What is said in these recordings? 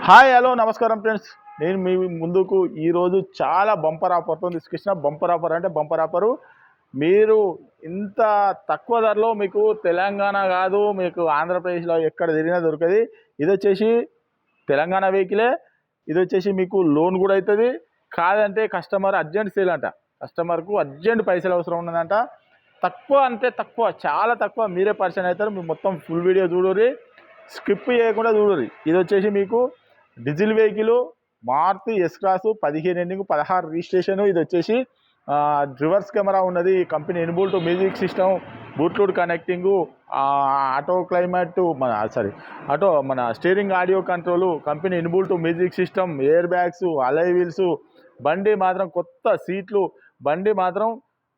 Hi hello నమస్కారం friends, నేను మీ ముందుకు ఈరోజు చాలా బంపర్ ఆఫర్తో తీసుకొచ్చిన. బంపర్ ఆఫర్ అంటే బంపర్ ఆఫరు. మీరు ఇంత తక్కువ ధరలో మీకు తెలంగాణ కాదు, మీకు ఆంధ్రప్రదేశ్లో ఎక్కడ తిరిగినా దొరకదు. ఇది వచ్చేసి తెలంగాణ వెహికలే. ఇది వచ్చేసి మీకు లోన్ కూడా అవుతుంది. కాదంటే కస్టమర్ అర్జెంట్ సేల్ అంట, కస్టమర్కు అర్జెంట్ పైసలు అవసరం ఉన్నదంట. తక్కువ అంటే తక్కువ, చాలా తక్కువ. మీరే పర్సన్ అవుతారు. మీరు మొత్తం ఫుల్ వీడియో చూడరి, స్కిప్ చేయకుండా చూడరి. ఇది వచ్చేసి మీకు diesel vehicle, Maruti S class 15 ending 16 registration. ఇది వచ్చేసి రివర్స్ కెమెరా ఉన్నది, company inbuilt music system, Bluetooth connecting, auto climate మన steering audio control, company inbuilt music system, air bags, alloy wheels. బండి మాత్రం కొత్త సీట్లు. బండి మాత్రం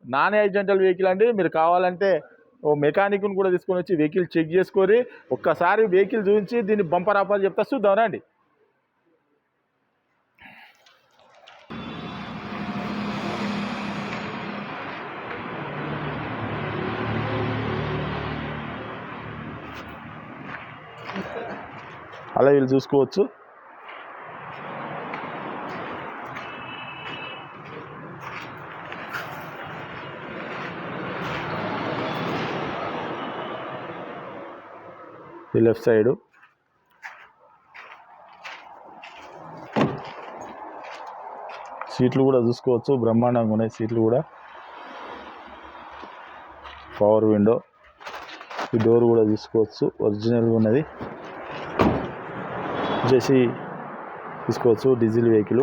నాన్ యాక్సిడెంటల్ వెహికల్ అండి. మీరు కావాలంటే ఓ మెకానిక్ను కూడా తీసుకొని వచ్చి వెహికల్ చెక్ చేసుకొని ఒక్కసారి వెహికల్ చూపించి దీన్ని బంపర్ ఆఫర్ చెప్తా, చూద్దాం రండి. అలా వీళ్ళు చూసుకోవచ్చు. ఈ లెఫ్ట్ సైడు సీట్లు కూడా చూసుకోవచ్చు, బ్రహ్మాండంగా ఉన్నాయి సీట్లు కూడా. పవర్ విండో, ఈ డోర్ కూడా చూసుకోవచ్చు, ఒరిజినల్గా ఉన్నది. వచ్చేసి తీసుకోవచ్చు డీజిల్ వెహికల్.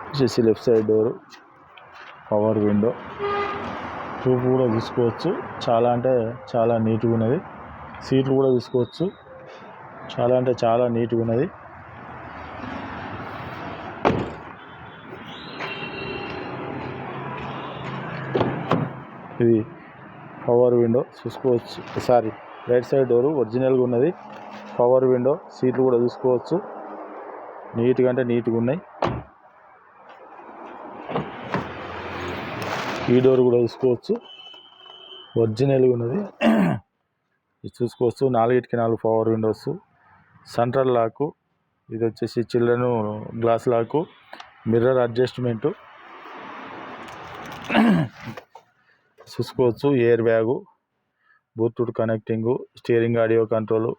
వచ్చేసి left side door, power window, tube కూడా చూసుకోవచ్చు. చాలా అంటే చాలా నీట్గా ఉన్నది. సీట్లు కూడా చూసుకోవచ్చు, చాలా అంటే చాలా నీట్గా ఉన్నది. ఇది పవర్ విండో చూసుకోవచ్చు. సారీ, రైట్ సైడ్ డోరు ఒరిజినల్గా ఉన్నది. పవర్ విండో, సీట్లు కూడా చూసుకోవచ్చు, నీట్గా అంటే నీట్గా ఉన్నాయి. ఈ డోర్ కూడా చూసుకోవచ్చు, ఒరిజినల్గా ఉన్నది. ఇది చూసుకోవచ్చు, 4 పవర్ విండోస్, సెంట్రల్ లాకు. ఇది వచ్చేసి children glass lock, mirror adjustment చూసుకోవచ్చు. Air bag, Bluetooth connecting, steering audio control.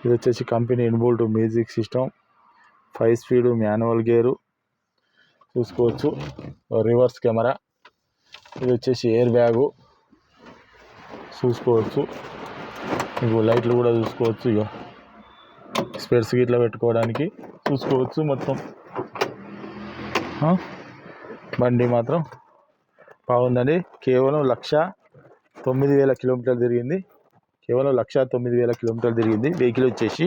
ఇది వచ్చేసి company inbuilt music system, 5 speed manual gear చూసుకోవచ్చు. Reverse camera. ఇది వచ్చేసి ఎయిర్ బ్యాగు చూసుకోవచ్చు. ఇగో లైట్లు కూడా చూసుకోవచ్చు. ఇగో స్పెట్స్ గిట్లా పెట్టుకోవడానికి చూసుకోవచ్చు. మొత్తం బండి మాత్రం బాగుందండి. కేవలం 1,09,000 కిలోమీటర్లు తిరిగింది. కేవలం 1,09,000 కిలోమీటర్లు తిరిగింది. వెహికల్ వచ్చేసి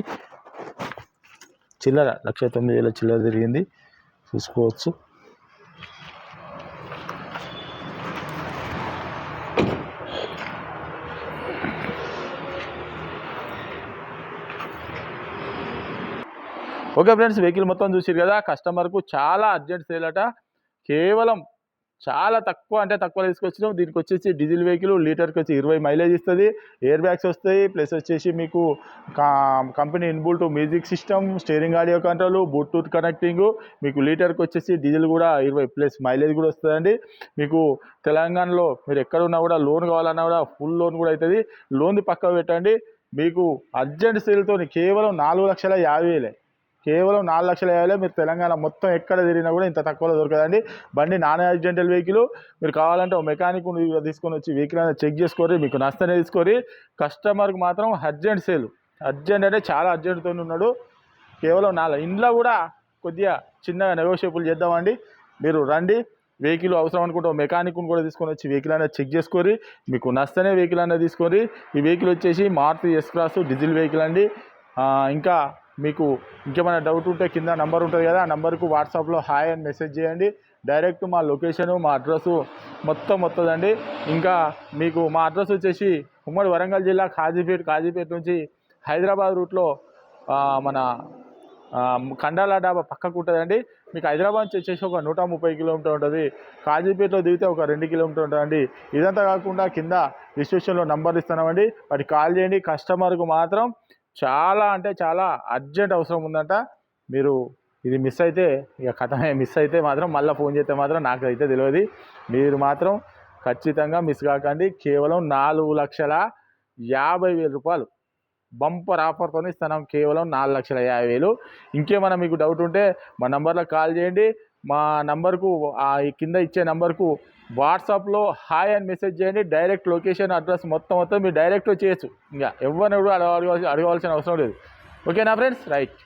చిల్లర 1,09,000 చిల్లర తిరిగింది చూసుకోవచ్చు. ఓకే ఫ్రెండ్స్, వెహికల్ మొత్తం చూసారు కదా. కస్టమర్కు చాలా అర్జెంట్ సేల్ అట. కేవలం చాలా తక్కువ అంటే తక్కువ తీసుకొచ్చినాం. దీనికి వచ్చేసి డీజిల్ వెహికల్, లీటర్కి వచ్చి 20 మైలేజ్ ఇస్తుంది. ఎయిర్ బ్యాగ్స్ వస్తాయి, ప్లస్ వచ్చేసి మీకు company inbuilt music system, steering audio control, Bluetooth connecting. మీకు లీటర్కి వచ్చేసి డీజిల్ కూడా 20 ప్లస్ మైలేజ్ కూడా వస్తుందండి. మీకు తెలంగాణలో మీరు ఎక్కడ ఉన్నా కూడా లోన్ కావాలన్నా కూడా ఫుల్ లోన్ కూడా అవుతుంది. లోన్ది పక్కకు పెట్టండి. మీకు అర్జెంట్ సేల్తో కేవలం 4,50,000, కేవలం 4,50,000 మీరు తెలంగాణ మొత్తం ఎక్కడ తిరిగినా కూడా ఇంత తక్కువలో దొరకదండి. బండి నాన్ యాక్సిడెంటల్ వెహికల్. మీరు కావాలంటే ఒక మెకానిక్ తీసుకొని వచ్చి వెహికల్ అనేది చెక్ చేసుకోరి, మీకు నష్టనే తీసుకోరి. కస్టమర్కి మాత్రం అర్జెంట్ సేల్, అర్జెంట్ అంటే చాలా అర్జెంట్తో ఉన్నాడు. కేవలం 4 ఇంట్లో కూడా కొద్దిగా చిన్నగా నెగోషియబుల్ చేద్దామండి. మీరు రండి, వెహికల్ అవసరం అనుకుంటే మెకానిక్ను కూడా తీసుకొని వచ్చి వెహికల్ అనేది చెక్ చేసుకొని మీకు నష్టనే వెహికల్ అనేది తీసుకొని. ఈ వెహికల్ వచ్చేసి Maruti S class diesel vehicle అండి. ఇంకా మీకు ఇంకేమైనా డౌట్ ఉంటే కింద నంబర్ ఉంటుంది కదా, ఆ నెంబర్కు వాట్సాప్లో హాయ్ అని మెసేజ్ చేయండి. డైరెక్ట్ మా లొకేషను, మా అడ్రస్సు మొత్తం వస్తుందండి. ఇంకా మీకు మా అడ్రస్ వచ్చేసి ఉమ్మడి వరంగల్ జిల్లా కాజీపేట నుంచి హైదరాబాద్ రూట్లో మన కండాల డాబా పక్కకు ఉంటుందండి. మీకు హైదరాబాద్ నుంచి వచ్చేసి ఒక 130 కిలోమీటర్ ఉంటుంది. కాజీపేటలో దిగితే ఒక 2 కిలోమీటర్ ఉంటుందండి. ఇదంతా కాకుండా కింద డిస్క్రిప్షన్లో నంబర్ ఇస్తున్నామండి, వాటికి కాల్ చేయండి. కస్టమర్కు మాత్రం చాలా అంటే చాలా అర్జెంట్ అవసరం ఉందంట. మీరు ఇది మిస్ అయితే ఇక కథమే. మిస్ అయితే మాత్రం మళ్ళీ ఫోన్ చేస్తే మాత్రం నాకు అయితే తెలియదు. మీరు మాత్రం ఖచ్చితంగా మిస్ కాకండి. కేవలం 4,50,000 రూపాయలు బంపర్ ఆఫర్తో ఇస్తున్నాం. కేవలం 4,50,000. ఇంకేమైనా మీకు డౌట్ ఉంటే మా నంబర్లో కాల్ చేయండి. మా నంబర్కు ఈ కింద ఇచ్చే నంబర్కు వాట్సాప్లో హాయ్ అని మెసేజ్ చేయండి. డైరెక్ట్ లొకేషన్ అడ్రస్ మొత్తం మీరు డైరెక్ట్ చేయొచ్చు. ఇంకా ఎవరిని కూడా అడగవలసిన అవసరం లేదు. ఓకేనా ఫ్రెండ్స్? రైట్.